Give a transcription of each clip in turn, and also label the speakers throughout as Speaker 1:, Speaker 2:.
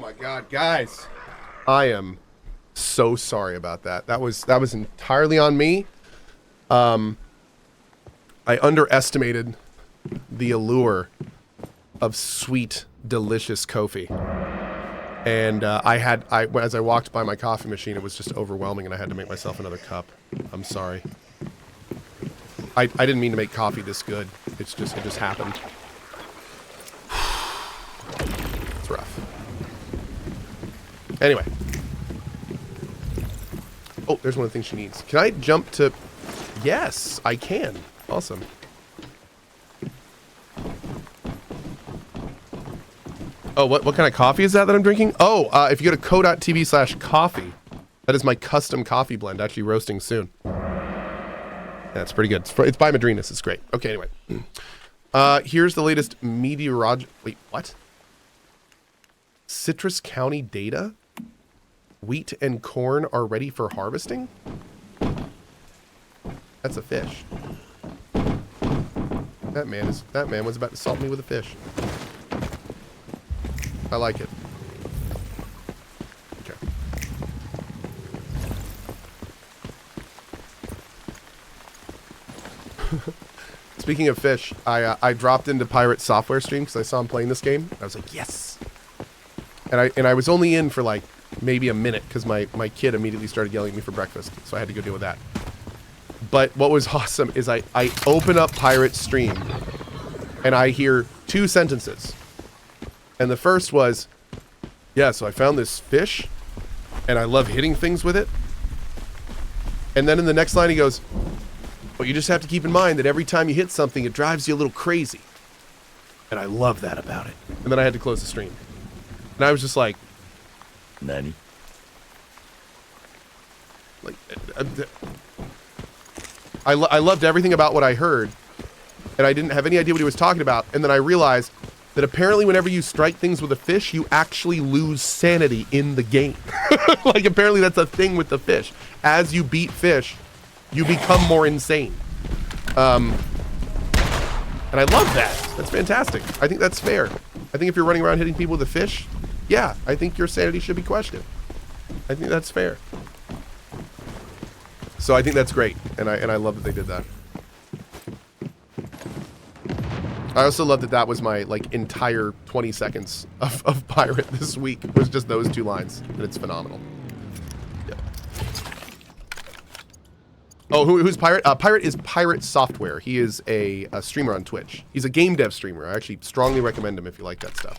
Speaker 1: my God, guys. I am so sorry about that. That was entirely on me. I underestimated the allure of sweet, delicious coffee. And as I walked by my coffee machine, it was just overwhelming, and I had to make myself another cup. I'm sorry. I didn't mean to make coffee this good. It just happened. It's rough. Anyway. Oh, there's one of the things she needs. Can I jump to... Yes, I can. Awesome. Oh, what kind of coffee is that I'm drinking? Oh, if you go to cohh.tv/coffee, that is my custom coffee blend, actually roasting soon. Yeah, it's pretty good. It's by Madrinas. It's great. Okay, anyway. Here's the latest meteorological... Wait, what? Citrus County data? Wheat and corn are ready for harvesting? That's a fish. That man was about to salt me with a fish. I like it. Okay. Speaking of fish, I dropped into Pirate Software stream because I saw him playing this game. I was like, yes. And I was only in for like maybe a minute because my kid immediately started yelling at me for breakfast, so I had to go deal with that. But what was awesome is I open up Pirate stream and I hear two sentences. And the first was, yeah, so I found this fish and I love hitting things with it. And then in the next line he goes, but you just have to keep in mind that every time you hit something, it drives you a little crazy. And I love that about it. And then I had to close the stream. And I was just like,
Speaker 2: Nani?
Speaker 1: Like, I loved everything about what I heard. And I didn't have any idea what he was talking about. And then I realized that apparently whenever you strike things with a fish, you actually lose sanity in the game. Like, apparently that's a thing with the fish. As you beat fish, you become more insane. And I love that. That's fantastic. I think that's fair. I think if you're running around hitting people with a fish, yeah, I think your sanity should be questioned. I think that's fair. So I think that's great. And I love that they did that. I also love that that was my, like, entire 20 seconds of Pirate this week. Was just those two lines. And it's phenomenal. Yeah. Oh, who's Pirate? Pirate is Pirate Software. He is a streamer on Twitch. He's a game dev streamer. I actually strongly recommend him if you like that stuff.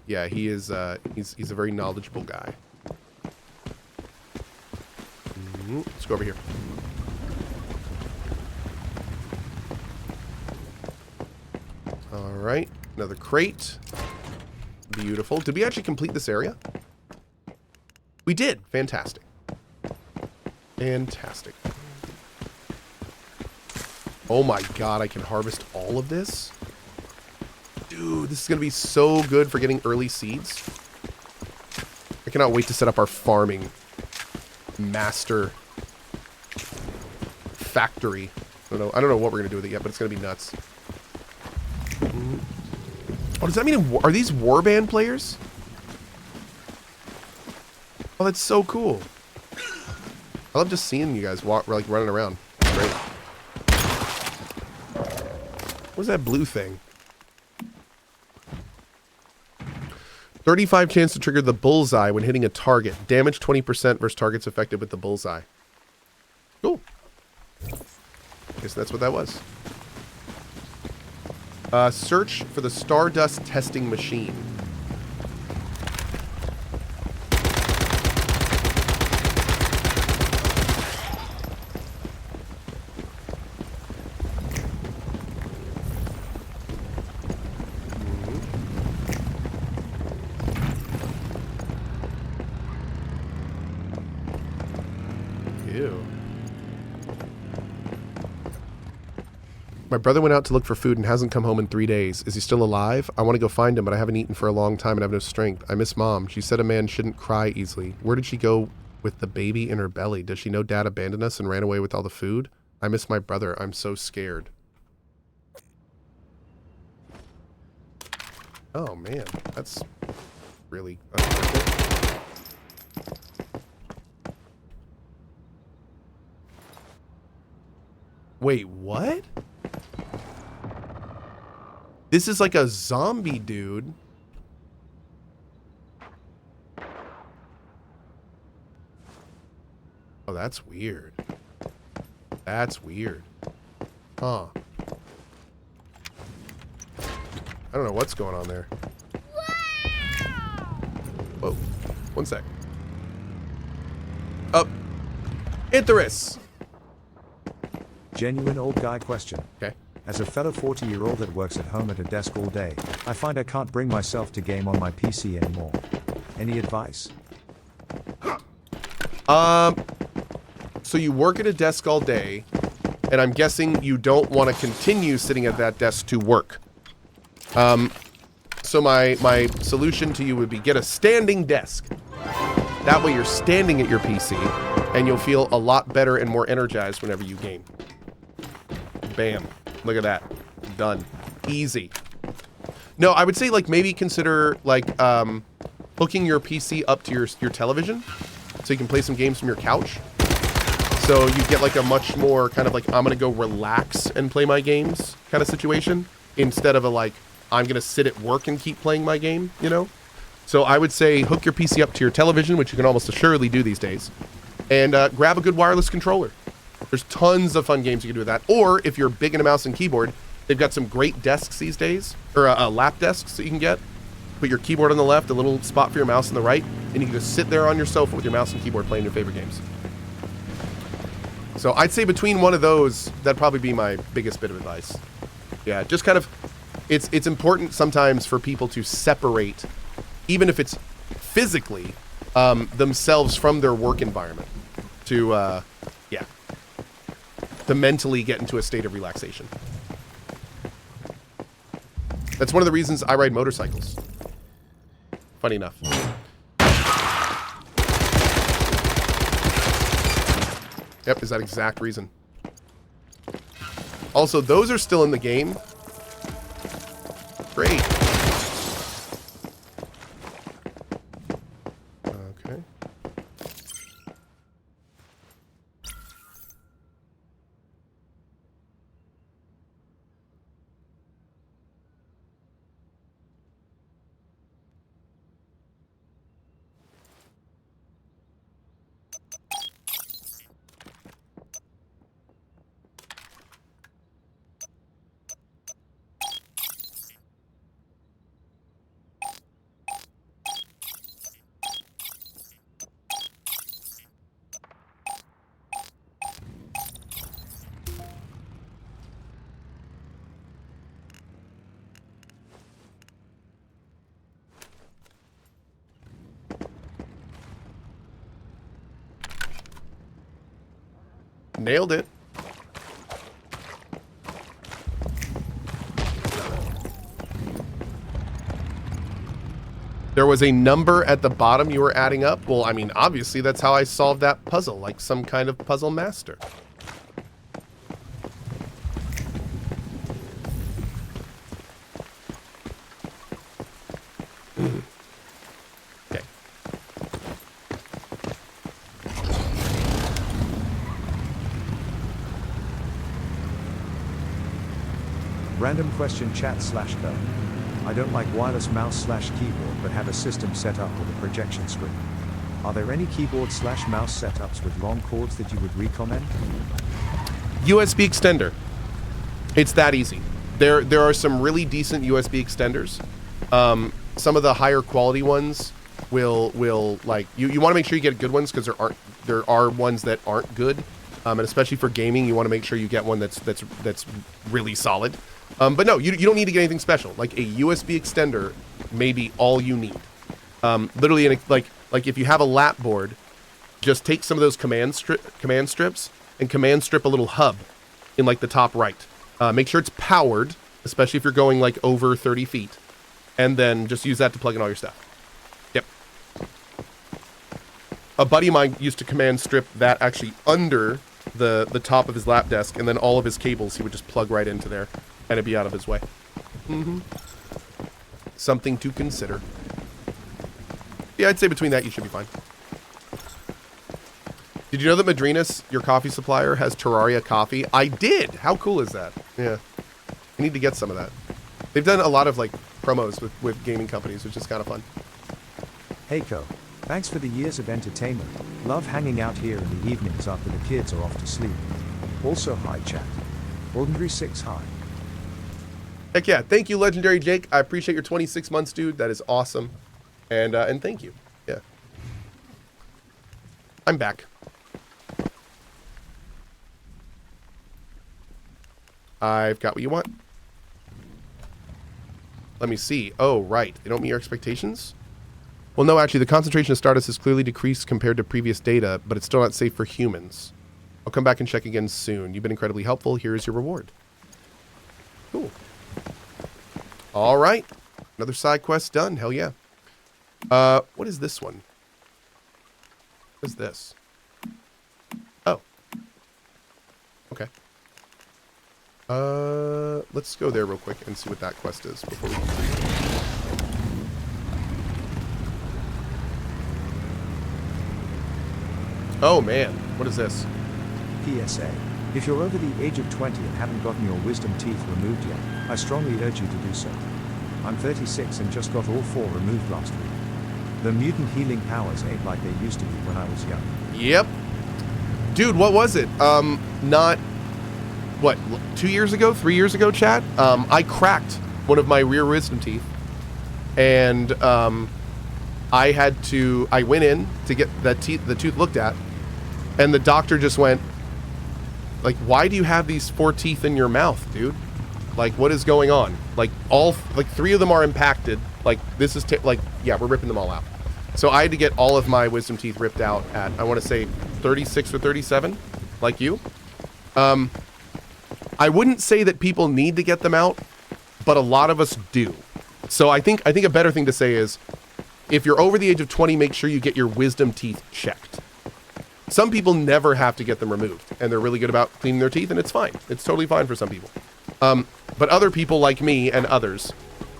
Speaker 1: Yeah, he is, he's a very knowledgeable guy. Let's go over here. Alright, another crate. Beautiful. Did we actually complete this area? We did. Fantastic. Fantastic. Oh my god, I can harvest all of this? Dude, this is going to be so good for getting early seeds. I cannot wait to set up our farming master factory. I don't know what we're going to do with it yet, but it's going to be nuts. Oh, does that mean, are these warband players? Oh, that's so cool. I love just seeing you guys walk, like, running around. It's great. What's that blue thing? 35 chance to trigger the bullseye when hitting a target. Damage 20% versus targets affected with the bullseye. Cool. Guess that's what that was. Search for the Stardust testing machine. Ew. My brother went out to look for food and hasn't come home in 3 days. Is he still alive? I want to go find him, but I haven't eaten for a long time and have no strength. I miss Mom. She said a man shouldn't cry easily. Where did she go with the baby in her belly? Does she know Dad abandoned us and ran away with all the food? I miss my brother. I'm so scared. Oh, man. That's really unfortunate. Wait, what? This is like a zombie dude. Oh, that's weird. That's weird. Huh. I don't know what's going on there. Whoa. One sec. Up. Interest.
Speaker 2: Genuine old guy question.
Speaker 1: Okay.
Speaker 2: As a fellow 40-year-old that works at home at a desk all day, I find I can't bring myself to game on my PC anymore. Any advice?
Speaker 1: So you work at a desk all day, and I'm guessing you don't want to continue sitting at that desk to work. So my solution to you would be get a standing desk. That way you're standing at your PC, and you'll feel a lot better and more energized whenever you game. Bam. Look at that. Done. Easy. No, I would say like maybe consider like hooking your PC up to your television so you can play some games from your couch. So you get like a much more kind of like I'm gonna go relax and play my games kind of situation instead of a like I'm gonna sit at work and keep playing my game, you know? So I would say hook your PC up to your television, which you can almost assuredly do these days, and grab a good wireless controller. There's tons of fun games you can do with that. Or if you're big into mouse and keyboard, they've got some great desks these days, or lap desks that you can get. Put your keyboard on the left, a little spot for your mouse on the right, and you can just sit there on your sofa with your mouse and keyboard playing your favorite games. So I'd say between one of those, that'd probably be my biggest bit of advice. Yeah, just kind of, it's important sometimes for people to separate, even if it's physically, themselves from their work environment to, to mentally get into a state of relaxation. That's one of the reasons I ride motorcycles. Funny enough. Yep, is that exact reason. Also, those are still in the game. Great. Okay. Nailed it. There was a number at the bottom you were adding up? Well, I mean, obviously that's how I solved that puzzle, like some kind of puzzle master. Okay.
Speaker 2: Random question chat/co. I don't like wireless mouse/keyboard but have a system set up with a projection screen. Are there any keyboard/mouse setups with long cords that you would recommend?
Speaker 1: USB extender. It's that easy. There are some really decent USB extenders. Some of the higher quality ones will like you want to make sure you get good ones because there are ones that aren't good. And especially for gaming, you want to make sure you get one that's really solid. But no, you don't need to get anything special. Like a USB extender may be all you need. Literally, like if you have a lap board, just take some of those command strips and command strip a little hub in like the top right. Make sure it's powered, especially if you're going like over 30 feet. And then just use that to plug in all your stuff. Yep. A buddy of mine used to command strip that actually under the top of his lap desk, and then all of his cables he would just plug right into there, and it'd be out of his way. Mm-hmm. something to consider. Yeah, I'd say between that, you should be fine. Did you know that Madrinas, your coffee supplier, has Terraria coffee? I did! How cool is that? Yeah. I need to get some of that. They've done a lot of, like, promos with gaming companies, which is kind of fun.
Speaker 2: Hey Cohh, thanks for the years of entertainment. Love hanging out here in the evenings after the kids are off to sleep. Also, hi chat. Ordinary 6 hi.
Speaker 1: Heck yeah. Thank you, Legendary Jake. I appreciate your 26 months, dude. That is awesome. And thank you. Yeah. I'm back. I've got what you want. Let me see. Oh, right. They don't meet your expectations? Well, no, actually, the concentration of Stardust has clearly decreased compared to previous data, but it's still not safe for humans. I'll come back and check again soon. You've been incredibly helpful. Here is your reward. Cool. All right. Another side quest done. Hell yeah. What is this one? What is this? Oh. Okay. Let's go there real quick and see what that quest is before we continue. Oh man, what is this?
Speaker 2: PSA. If you're over the age of 20 and haven't gotten your wisdom teeth removed yet, I strongly urge you to do so. I'm 36 and just got all 4 removed last week. The mutant healing powers ain't like they used to be when I was young.
Speaker 1: Yep. Dude, what was it? Not... What, 2 years ago? 3 years ago, chat? I cracked one of my rear wisdom teeth. And, I went in to get the tooth looked at. And the doctor just went, like, why do you have these 4 teeth in your mouth, dude? Like, what is going on? Like, 3 of them are impacted. Like, this is, yeah, we're ripping them all out. So I had to get all of my wisdom teeth ripped out at, I want to say, 36 or 37, like you. I wouldn't say that people need to get them out, but a lot of us do. So I think a better thing to say is, if you're over the age of 20, make sure you get your wisdom teeth checked. Some people never have to get them removed, and they're really good about cleaning their teeth, and it's fine. It's totally fine for some people. But other people like me and others,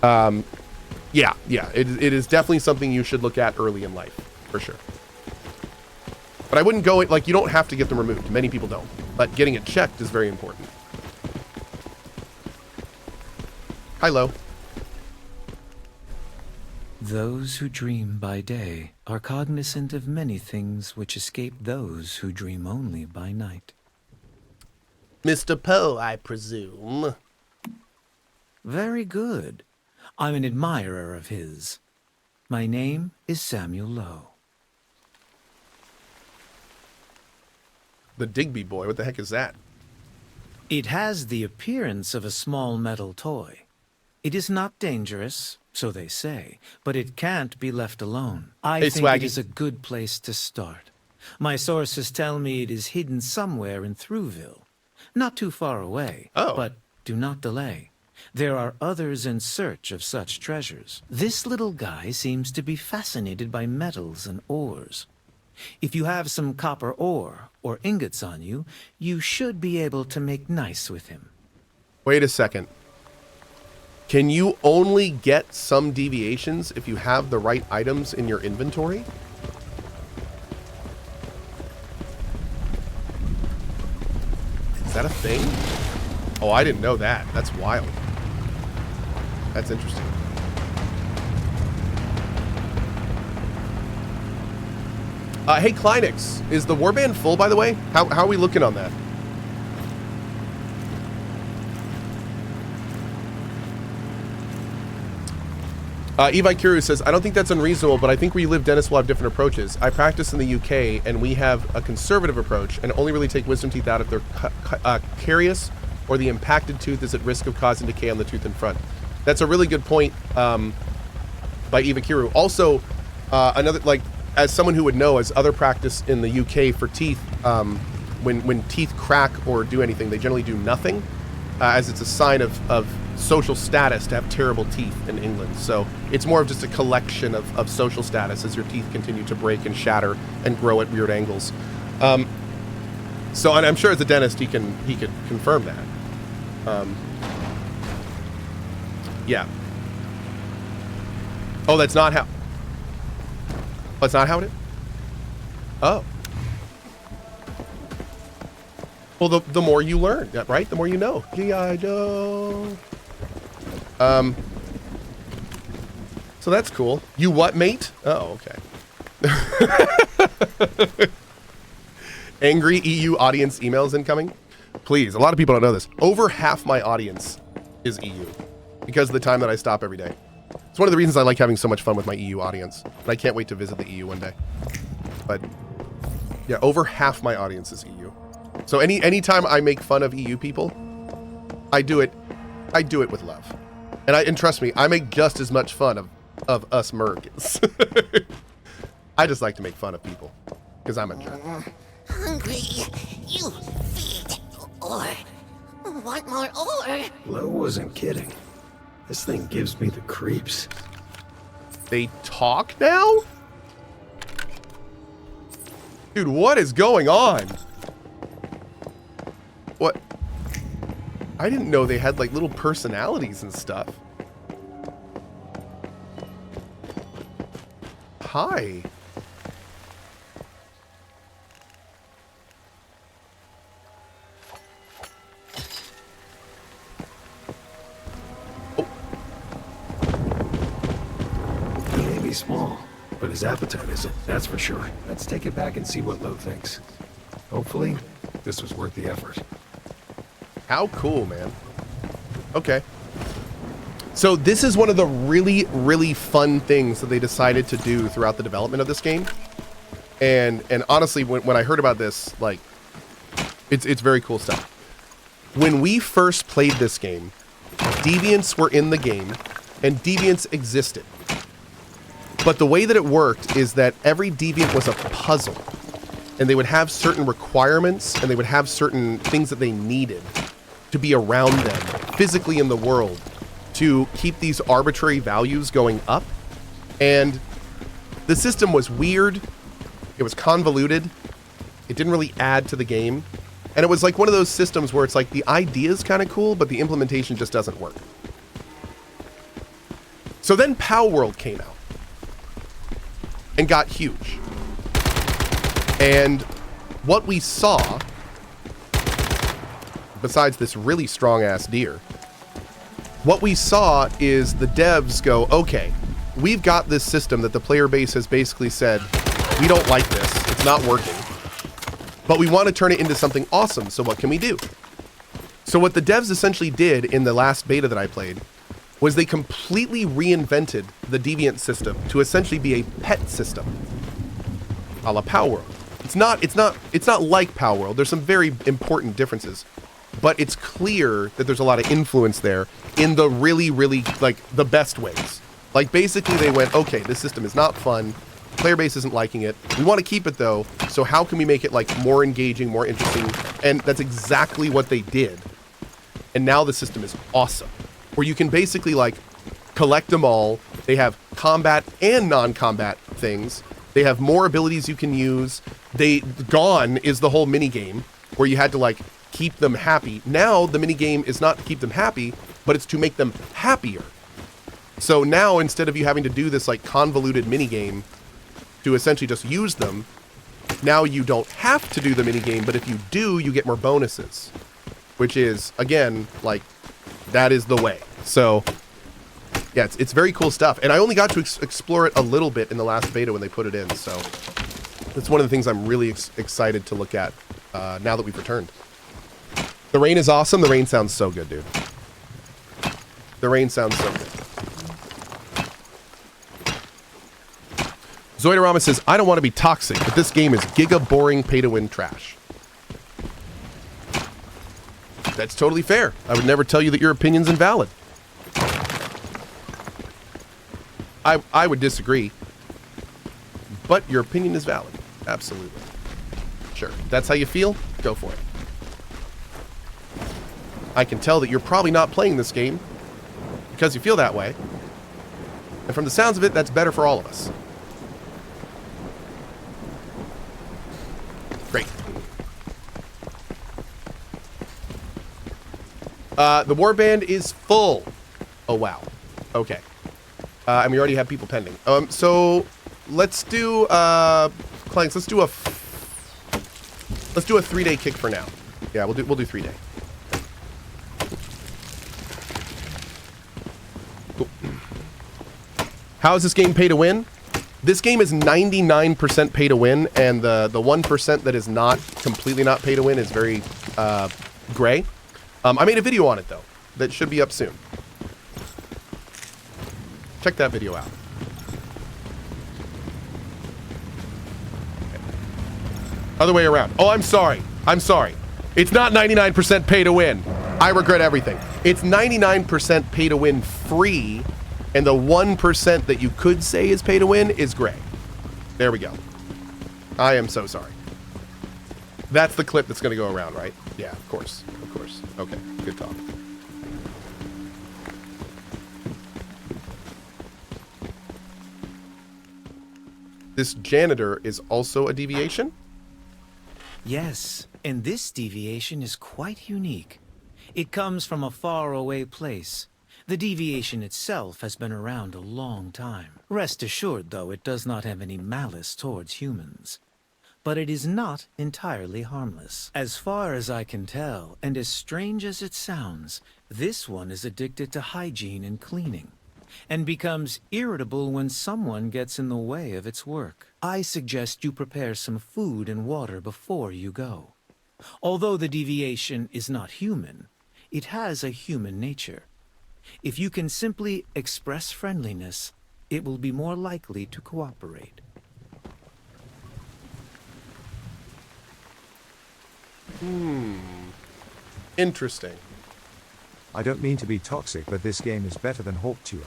Speaker 1: yeah, it is definitely something you should look at early in life, for sure. But I wouldn't go, like, you don't have to get them removed. Many people don't. But getting it checked is very important. Hi, Lo.
Speaker 3: Those who dream by day are cognizant of many things which escape those who dream only by night.
Speaker 1: Mr. Poe, I presume.
Speaker 3: Very good. I'm an admirer of his. My name is Samuel Lowe.
Speaker 1: The Digby Boy, what the heck is that?
Speaker 3: It has the appearance of a small metal toy. It is not dangerous, so they say, but it can't be left alone. I think
Speaker 1: Swaggy.
Speaker 3: It is a good place to start. My sources tell me it is hidden somewhere in Throuville. Not too far away, but do not delay. There are others in search of such treasures. This little guy seems to be fascinated by metals and ores. If you have some copper ore or ingots on you, you should be able to make nice with him.
Speaker 1: Wait a second. Can you only get some deviations if you have the right items in your inventory? Is that a thing? Oh, I didn't know that. That's wild. That's interesting. Hey, Kleinix, is the warband full, by the way? How are we looking on that? Evi Kiru says, I don't think that's unreasonable, but I think where you live, Dennis, will have different approaches. I practice in the UK, and we have a conservative approach and only really take wisdom teeth out if they're carious or the impacted tooth is at risk of causing decay on the tooth in front. That's a really good point by Eva Kiru. Also, another, like, as someone who would know, as other practice in the UK for teeth, when teeth crack or do anything, they generally do nothing, as it's a sign of social status to have terrible teeth in England. So it's more of just a collection of social status as your teeth continue to break and shatter and grow at weird angles. So, and I'm sure as a dentist, he could confirm that. Yeah. Oh, that's not how... That's not how it is? Oh. Well, the more you learn, right? The more you know. G.I. Joe. So that's cool. You what, mate? Oh, okay. Angry EU audience emails incoming. Please, a lot of people don't know this. Over half my audience is EU because of the time that I stop every day. It's one of the reasons I like having so much fun with my EU audience. And I can't wait to visit the EU one day. But yeah, over half my audience is EU. So anytime I make fun of EU people, I do it with love. And trust me, I make just as much fun of us Americans. I just like to make fun of people because I'm a jerk.
Speaker 4: Hungry, you feed ore. Want more ore?
Speaker 5: Lo wasn't kidding. This thing gives me the creeps.
Speaker 1: They talk now? Dude, what is going on? What? I didn't know they had like little personalities and stuff. Hi.
Speaker 5: He may be small, but his appetite isn't, that's for sure. Let's take it back and see what Lo thinks. Hopefully, this was worth the effort.
Speaker 1: How cool, man. Okay. So this is one of the really, really fun things that they decided to do throughout the development of this game. And honestly, when I heard about this, like, it's very cool stuff. When we first played this game, deviants were in the game, and deviants existed. But the way that it worked is that every deviant was a puzzle. And they would have certain requirements, and they would have certain things that they needed to be around them, physically in the world, to keep these arbitrary values going up. And the system was weird. It was convoluted. It didn't really add to the game. And it was like one of those systems where it's like the idea is kind of cool, but the implementation just doesn't work. So then Pow World came out and got huge. And what we saw, besides this really strong-ass deer, what we saw is the devs go, okay, we've got this system that the player base has basically said, we don't like this, it's not working, but we want to turn it into something awesome, so what can we do? So what the devs essentially did in the last beta that I played was they completely reinvented the Deviant system to essentially be a pet system, a la Pow World. It's not like Pow World. There's some very important differences, but it's clear that there's a lot of influence there in the really, really, like, the best ways. Like, basically they went, okay, this system is not fun. Player base isn't liking it. We want to keep it though. So how can we make it like more engaging, more interesting? And that's exactly what they did. And now the system is awesome, where you can basically like collect them all. They have combat and non-combat things. They have more abilities you can use. Gone is the whole mini game where you had to like keep them happy. Now the mini game is not to keep them happy, but it's to make them happier. So now instead of you having to do this like convoluted mini game to essentially just use them, now you don't have to do the mini game, but if you do, you get more bonuses, which is again like that is the way. So yeah, it's very cool stuff, and I only got to explore it a little bit in the last beta when they put it in. So that's one of the things I'm really excited to look at now that we've returned. The rain is awesome. The rain sounds so good, dude. The rain sounds so good. Zoidorama says, I don't want to be toxic, but this game is giga boring pay-to-win trash. That's totally fair. I would never tell you that your opinion's invalid. I would disagree, but your opinion is valid. Absolutely. Sure. If that's how you feel, go for it. I can tell that you're probably not playing this game because you feel that way. And from the sounds of it, that's better for all of us. Great. The warband is full. Oh, wow. Okay. And we already have people pending. So let's do Clanks. Let's do a 3-day kick for now. Yeah, we'll do 3-day. Cool. How is this game pay to win? This game is 99% pay to win, and the 1% that is not completely not pay to win is very gray. I made a video on it though that should be up soon. Check that video out. Okay. Other way around. Oh, I'm sorry. I'm sorry. It's not 99% pay to win. I regret everything. It's 99% pay to win free, and the 1% that you could say is pay to win is gray. There we go. I am so sorry. That's the clip that's going to go around, right? Yeah, of course. Of course. Okay, good talk. This janitor is also a deviation?
Speaker 3: Yes, and this deviation is quite unique. It comes from a faraway place. The deviation itself has been around a long time. Rest assured, though, it does not have any malice towards humans. But it is not entirely harmless. As far as I can tell, and as strange as it sounds, this one is addicted to hygiene and cleaning, and becomes irritable when someone gets in the way of its work. I suggest you prepare some food and water before you go. Although the deviation is not human, it has a human nature. If you can simply express friendliness, it will be more likely to cooperate.
Speaker 1: Interesting.
Speaker 2: I don't mean to be toxic, but this game is better than CohhCarnage.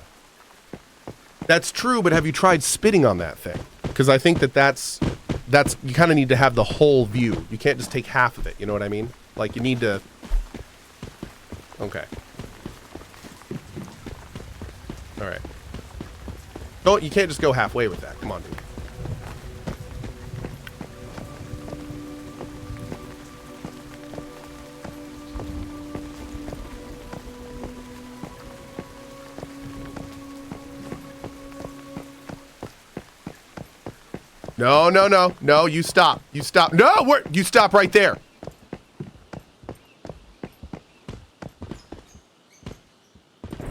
Speaker 1: That's true, but have you tried spitting on that thing? Because I think that's you kind of need to have the whole view. You can't just take half of it, you know what I mean? Like, you need to... Okay. Alright. Don't, you can't just go halfway with that. Come on, dude. No, no, no. No, you stop. You stop. No, you stop right there.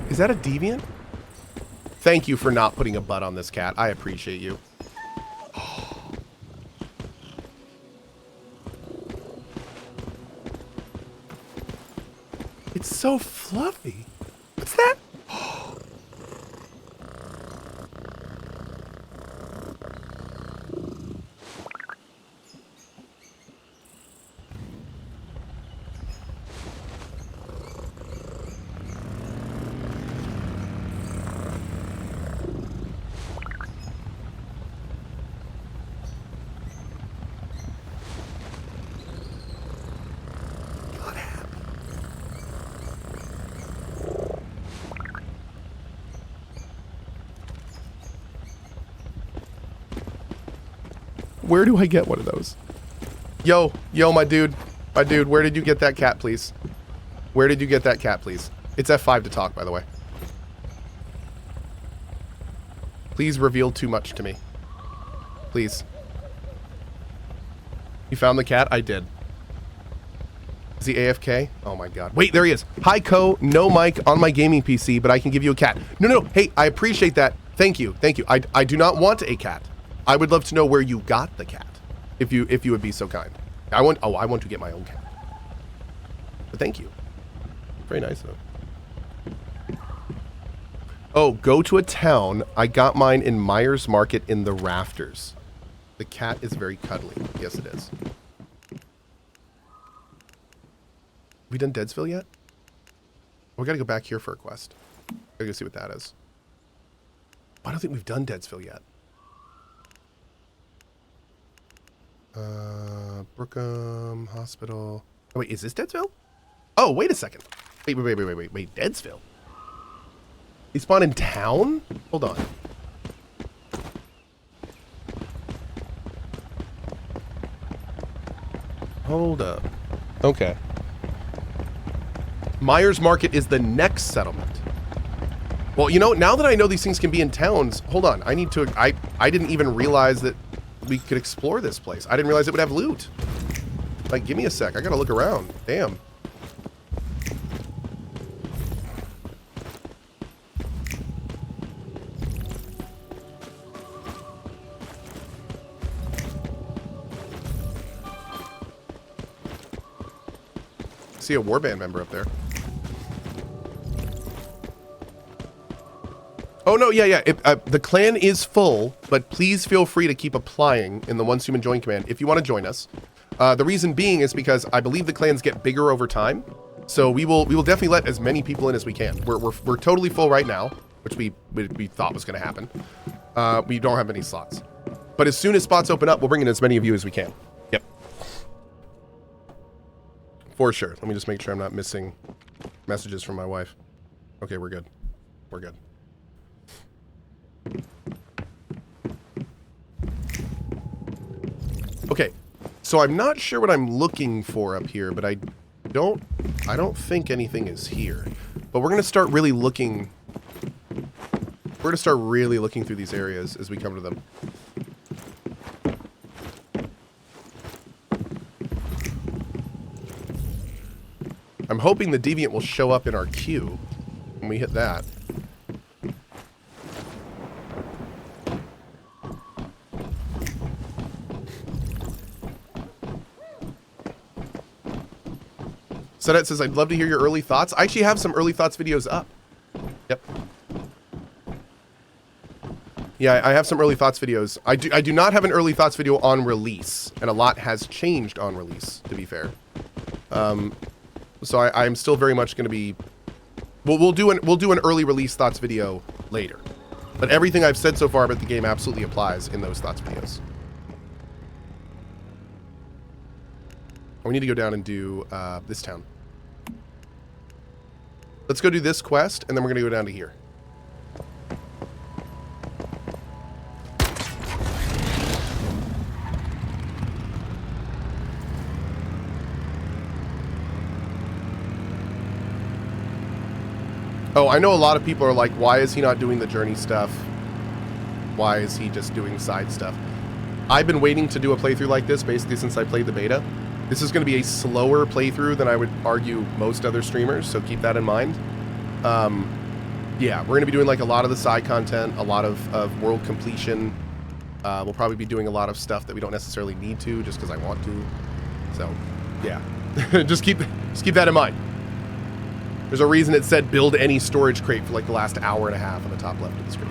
Speaker 1: Is that a deviant? Thank you for not putting a butt on this cat. I appreciate you. It's so fluffy. What's that? Where do I get one of those? Yo, my dude, where did you get that cat, please? Where did you get that cat, please? It's F5 to talk, by the way. Please reveal too much to me. Please. You found the cat? I did. Is he AFK? Oh my god. Wait, there he is. Hi, Cohh. No mic on my gaming PC, but I can give you a cat. No. Hey, I appreciate that. Thank you. I do not want a cat. I would love to know where you got the cat, if you would be so kind. I want to get my own cat. But thank you. Very nice though. Oh, go to a town. I got mine in Myers Market in the rafters. The cat is very cuddly. Yes, it is. We done Deadsville yet? We gotta go back here for a quest. Gotta go see what that is. I don't think we've done Deadsville yet. Brookham Hospital. Oh, wait, is this Deadsville? Oh, wait a second. Wait, Deadsville? They spawn in town? Hold on. Hold up. Okay. Myers Market is the next settlement. Well, you know, now that I know these things can be in towns, hold on. I need to... I didn't even realize that we could explore this place. I didn't realize it would have loot. Like, give me a sec. I gotta look around. Damn. See a warband member up there. Oh, no, yeah. The clan is full, but please feel free to keep applying in the Once Human Join command if you want to join us. The reason being is because I believe the clans get bigger over time. So we will definitely let as many people in as we can. We're totally full right now, which we thought was going to happen. We don't have any slots. But as soon as spots open up, we'll bring in as many of you as we can. Yep. For sure. Let me just make sure I'm not missing messages from my wife. Okay, we're good. We're good. Okay, so I'm not sure what I'm looking for up here, but I don't think anything is here. But we're gonna start really looking. We're gonna start really looking through these areas as we come to them. I'm hoping the deviant will show up in our queue when we hit that. Sedet says, I'd love to hear your early thoughts. I actually have some early thoughts videos up. Yep. Yeah, I have some early thoughts videos. I do not have an early thoughts video on release, and a lot has changed on release, to be fair. So I'm still very much going to be... We'll do an early release thoughts video later. But everything I've said so far about the game absolutely applies in those thoughts videos. We need to go down and do this town. Let's go do this quest, and then we're going to go down to here. Oh, I know a lot of people are like, why is he not doing the journey stuff? Why is he just doing side stuff? I've been waiting to do a playthrough like this basically since I played the beta. This is going to be a slower playthrough than I would argue most other streamers, so keep that in mind. Yeah, we're going to be doing like a lot of the side content, a lot of world completion. We'll probably be doing a lot of stuff that we don't necessarily need to, just because I want to. So, yeah, just keep that in mind. There's a reason it said build any storage crate for like the last hour and a half on the top left of the screen.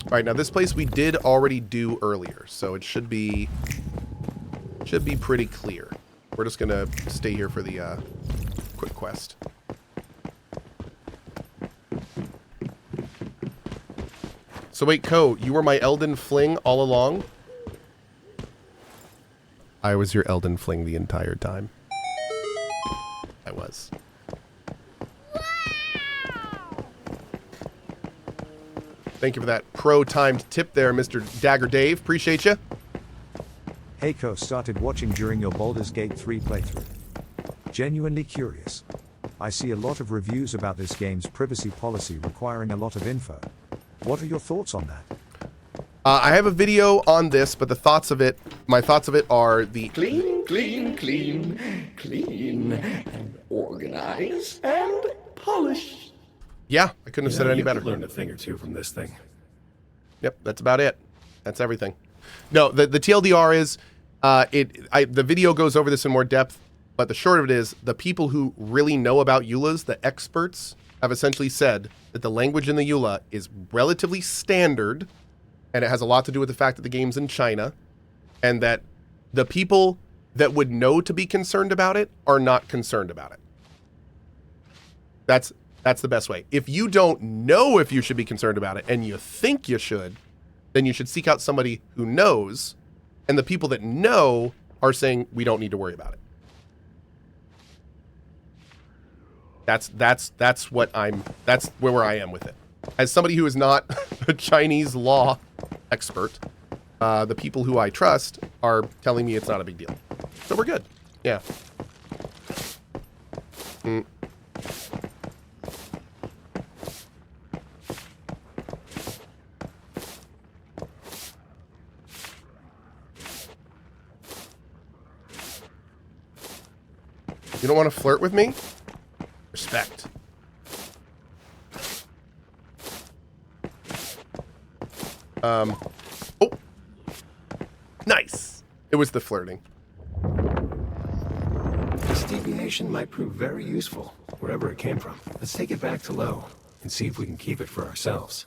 Speaker 1: All right, now this place we did already do earlier, so it should be pretty clear. We're just gonna stay here for the quick quest. So wait, Cohh, you were my Elden fling all along? I was your Elden fling the entire time. I was. Thank you for that pro-timed tip there, Mr. Dagger Dave. Appreciate you.
Speaker 2: Hey Cohh, started watching during your Baldur's Gate 3 playthrough. Genuinely curious. I see a lot of reviews about this game's privacy policy requiring a lot of info. What are your thoughts on that?
Speaker 1: I have a video on this, but my thoughts of it are the...
Speaker 6: Clean, clean, clean, clean, and organize, and polish.
Speaker 1: Yeah, I couldn't have said it any better.
Speaker 5: Learned a thing or two from this thing.
Speaker 1: Yep, that's about it. That's everything. No, the TLDR is, the video goes over this in more depth, but the short of it is, the people who really know about EULAs, the experts, have essentially said that the language in the EULA is relatively standard, and it has a lot to do with the fact that the game's in China, and that the people that would know to be concerned about it are not concerned about it. That's the best way. If you don't know if you should be concerned about it and you think you should, then you should seek out somebody who knows, and the people that know are saying we don't need to worry about it. That's where I am with it. As somebody who is not a Chinese law expert, the people who I trust are telling me it's not a big deal. So we're good. Yeah. You don't want to flirt with me? Respect. Oh. Nice. It was the flirting.
Speaker 5: This deviation might prove very useful, wherever it came from. Let's take it back to low and see if we can keep it for ourselves.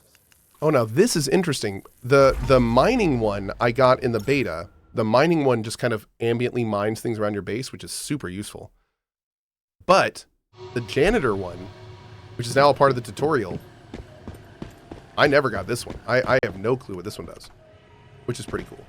Speaker 1: Oh, now this is interesting. The mining one I got in the beta, the mining one just kind of ambiently mines things around your base, which is super useful. But the janitor one, which is now a part of the tutorial, I never got this one. I have no clue what this one does, which is pretty cool.